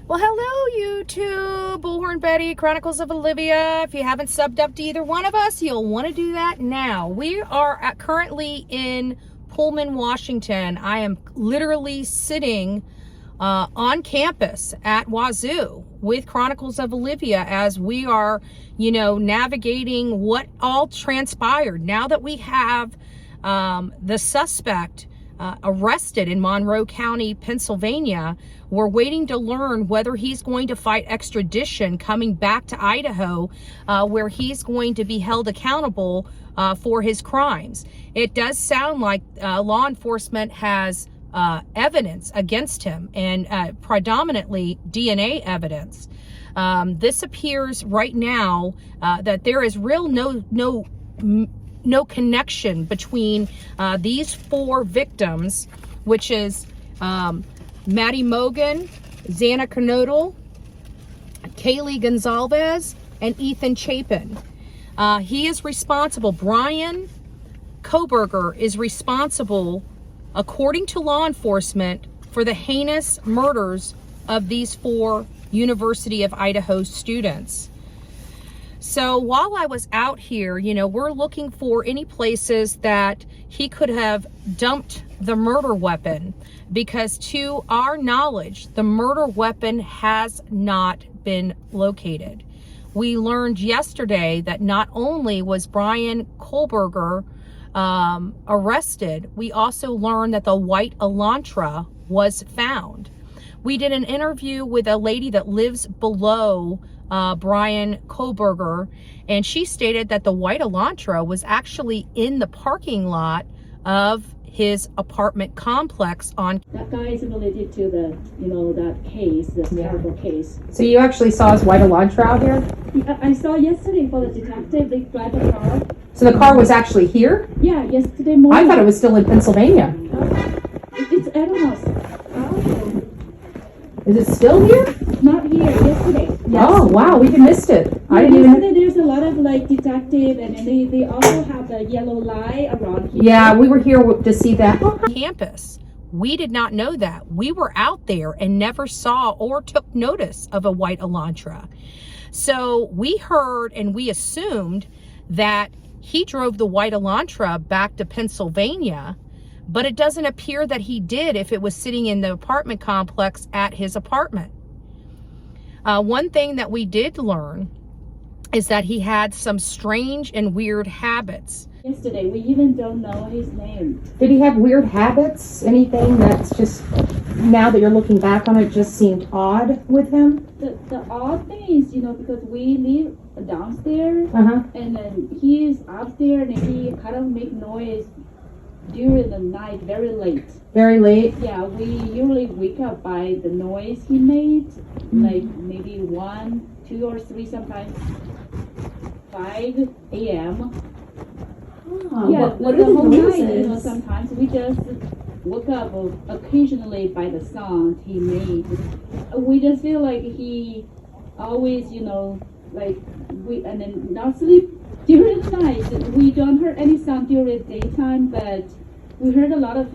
Well, hello, YouTube. Bullhorn Betty, Chronicles of Olivia. If you haven't subbed up to either one of us, you'll want to do that now. We are currently in Pullman, Washington. I am literally sitting on campus at Wazoo with Chronicles of Olivia as we are, navigating what all transpired. Now that we have the suspect arrested in Monroe County, Pennsylvania, we're waiting to learn whether he's going to fight extradition coming back to Idaho, where he's going to be held accountable for his crimes. It does sound like law enforcement has evidence against him, and predominantly DNA evidence. This appears right now that there is no connection between these four victims, which is Maddie Mogan, Xana Kernodle, Kaylee Gonzalez, and Ethan Chapin. He is responsible. BRYAN KOHBERGER is responsible, according to law enforcement, for the heinous murders of these four University of Idaho students. So while I was out here, we're looking for any places that he could have dumped the murder weapon, because to our knowledge, the murder weapon has not been located. We learned yesterday that not only was BRYAN KOHBERGER arrested, we also learned that the white Elantra was found. We did an interview with a lady that lives below BRYAN KOHBERGER, and she stated that the white Elantra was actually in the parking lot of his apartment complex on. That guy is related to that case, this terrible case. So you actually saw his white Elantra out here? Yeah, I saw yesterday for the detective, they drive a car. So the car was actually here? Yeah, yesterday morning. I thought it was still in Pennsylvania. It's Adams. Oh. Is it still here? Not here, yesterday. Yes. Oh, wow, we missed it. I didn't yesterday there's a lot of detective, and they also have the yellow light around here. Yeah, we were here to see that. Campus. We did not know that. We were out there and never saw or took notice of a white Elantra. So we heard and we assumed that he drove the white Elantra back to Pennsylvania, but it doesn't appear that he did if it was sitting in the apartment complex at his apartment. One thing that we did learn is that he had some strange and weird habits. Yesterday, we even don't know his name. Did he have weird habits? Anything that's just, now that you're looking back on it, just seemed odd with him? The odd thing is, because we live downstairs, and then he is upstairs, and he kind of make noise during the night, very late. Very late? Yeah, we usually wake up by the noise he made, like maybe 1, 2, or 3, sometimes 5 a.m. Oh, yeah, what the are the whole noises? night, sometimes we just woke up occasionally by the sound he made. We just feel like he always, and then not sleep during the night. We don't hear any sound during the daytime, but we heard a lot of,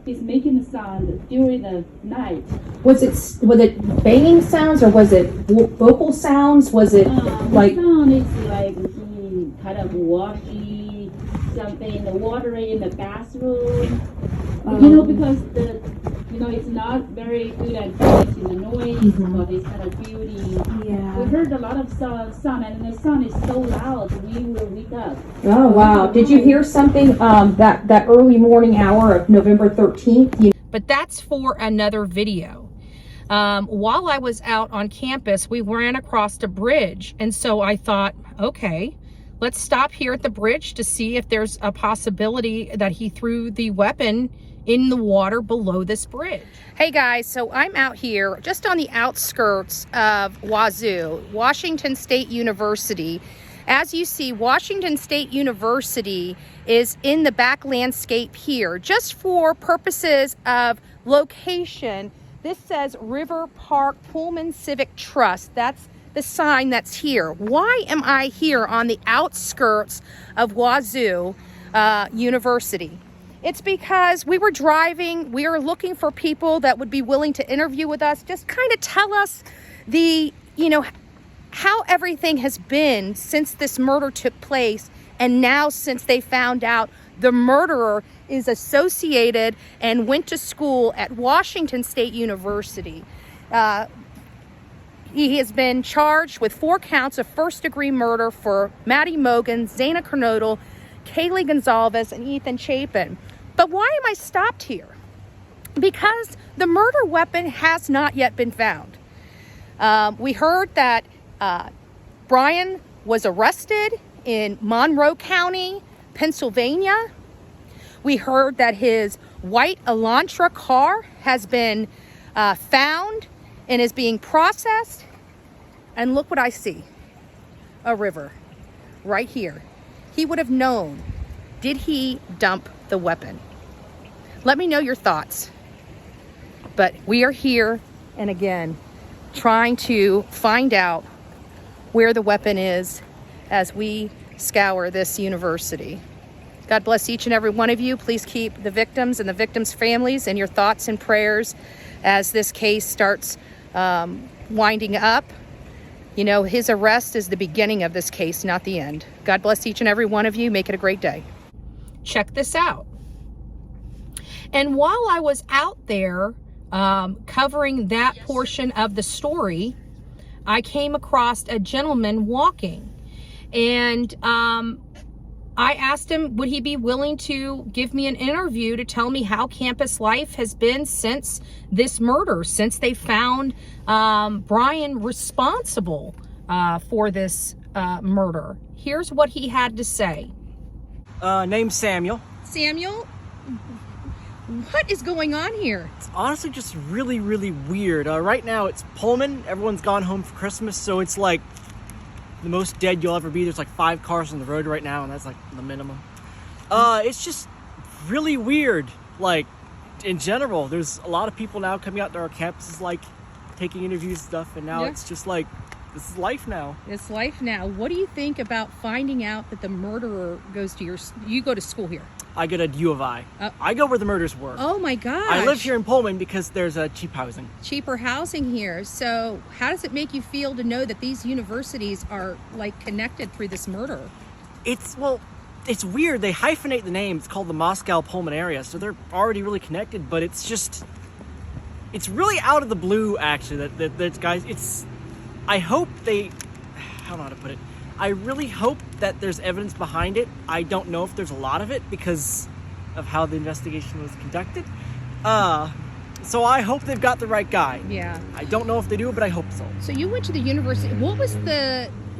he's making a sound during the night. Was it banging sounds, or was it vocal sounds? Was it like? The sound is like he kind of washing something, the water in the bathroom. Because it's not very good at balancing the noise, but it's kind of beauty. Yeah. We heard a lot of sound, and the sound is so loud, we will wake up. Oh, wow. Did you hear something that early morning hour of November 13th? But that's for another video. While I was out on campus, we ran across a bridge, and so I thought, okay, let's stop here at the bridge to see if there's a possibility that he threw the weapon in the water below this bridge. Hey guys, so I'm out here just on the outskirts of Wazoo, Washington State University. As you see, Washington State University is in the back landscape here. Just for purposes of location, this says River Park Pullman Civic Trust. That's the sign that's here. Why am I here on the outskirts of Wazoo University? It's because we were driving, we were looking for people that would be willing to interview with us, just kind of tell us how everything has been since this murder took place, and now since they found out the murderer is associated and went to school at Washington State University. He has been charged with 4 counts of first-degree murder for Maddie Mogan, Zana Kernodle, Kaylee Gonzalez, and Ethan Chapin. But why am I stopped here? Because the murder weapon has not yet been found. We heard that BRYAN was arrested in Monroe County, Pennsylvania. We heard that his white Elantra car has been found and is being processed. And look what I see, a river right here. He would have known. Did he dump the weapon? Let me know your thoughts. But we are here, and again, trying to find out where the weapon is as we scour this university. God bless each and every one of you. Please keep the victims and the victims' families in your thoughts and prayers as this case starts winding up. You know, his arrest is the beginning of this case, not the end. God bless each and every one of you. Make it a great day. Check this out. And while I was out there covering that portion of the story, I came across a gentleman walking. And I asked him, would he be willing to give me an interview to tell me how campus life has been since this murder, since they found BRYAN responsible for this murder. Here's what he had to say. Name's Samuel. Samuel, what is going on here? It's honestly just really, really weird. Right now it's Pullman. Everyone's gone home for Christmas, so it's like the most dead you'll ever be. There's like 5 cars on the road right now, and that's like the minimum. It's just really weird. Like, in general, there's a lot of people now coming out to our campuses, like taking interviews and stuff, and now it's just like, this is life now. It's life now. What do you think about finding out that the murderer goes to you go to school here? I go to U of I. I go where the murders were. Oh my gosh. I live here in Pullman because there's cheap housing. Cheaper housing here. So how does it make you feel to know that these universities are like connected through this murder? It's weird. They hyphenate the name. It's called the Mascow Pullman area. So they're already really connected, but it's really out of the blue, actually, that guys, I hope I don't know how to put it. I really hope that there's evidence behind it. I don't know if there's a lot of it because of how the investigation was conducted. So I hope they've got the right guy. Yeah. I don't know if they do, but I hope so. So you went to the university. What was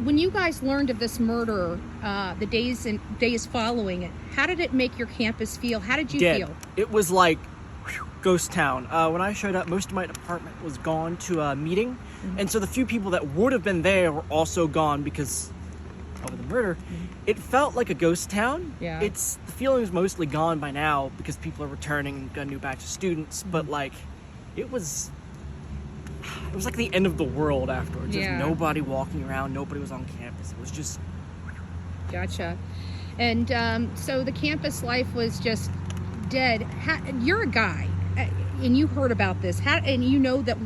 when you guys learned of this murder, the days following it, how did it make your campus feel? How did you feel? It was like ghost town. When I showed up, most of my department was gone to a meeting. Mm-hmm. And so the few people that would have been there were also gone because of the murder. Mm-hmm. It felt like a ghost town. Yeah. The feeling is mostly gone by now because people are returning and got a new batch of students. Mm-hmm. But like, it was like the end of the world afterwards. Yeah. There's nobody walking around. Nobody was on campus. It was just... Gotcha. And so the campus life was just dead. You're a guy, and you heard about this. And you know that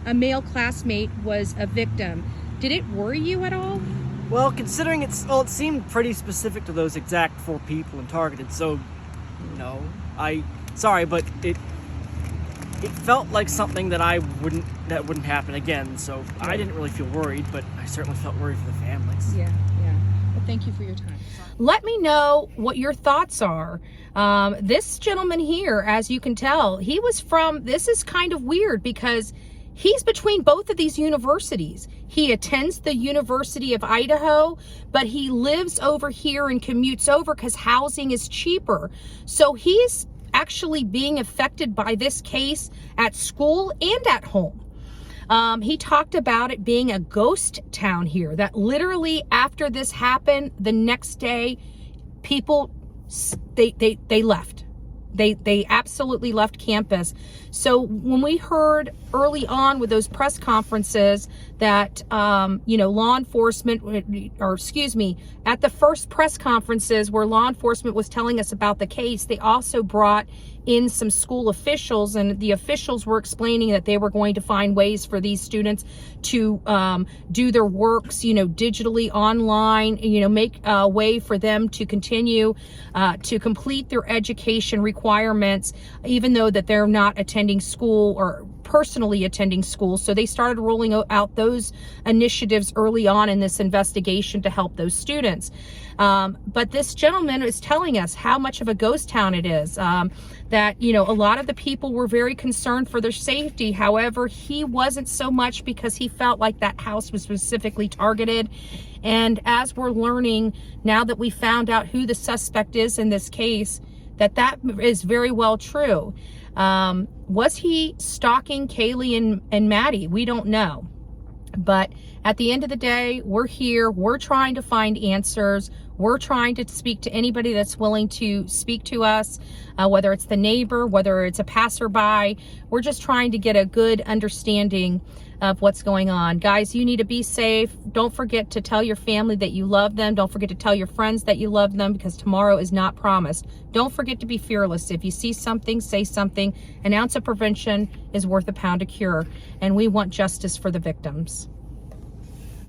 a male classmate was a victim. Did it worry you at all? Well, considering it seemed pretty specific to those exact 4 people and targeted. So, no, sorry, but it felt like something that wouldn't happen again. So I didn't really feel worried, but I certainly felt worried for the families. Yeah. Well, thank you for your time. Let me know what your thoughts are. This gentleman here, as you can tell, this is kind of weird because he's between both of these universities. He attends the University of Idaho, but he lives over here and commutes over because housing is cheaper. So he's actually being affected by this case at school and at home. He talked about it being a ghost town here, that literally after this happened, the next day, people, they left. They absolutely left campus. So when we heard early on with those press conferences that, you know, law enforcement, or excuse me, at the first press conferences where law enforcement was telling us about the case, they also brought in some school officials, and the officials were explaining that they were going to find ways for these students to do their works, you know, digitally online, you know, make a way for them to continue to complete their education requirements, even though that they're not attending school or personally attending school. So they started rolling out those initiatives early on in this investigation to help those students. But this gentleman is telling us how much of a ghost town it is, that, you know, a lot of the people were very concerned for their safety. However, he wasn't so much, because he felt like that house was specifically targeted. And as we're learning now that we found out who the suspect is in this case, that is very well true. Was he stalking Kaylee and Maddie? We don't know. But at the end of the day, we're here. We're trying to find answers. We're trying to speak to anybody that's willing to speak to us, whether it's the neighbor, whether it's a passerby. We're just trying to get a good understanding of what's going on. Guys, you need to be safe. Don't forget to tell your family that you love them. Don't forget to tell your friends that you love them, because tomorrow is not promised. Don't forget to be fearless. If you see something, say something. An ounce of prevention is worth a pound of cure. And we want justice for the victims.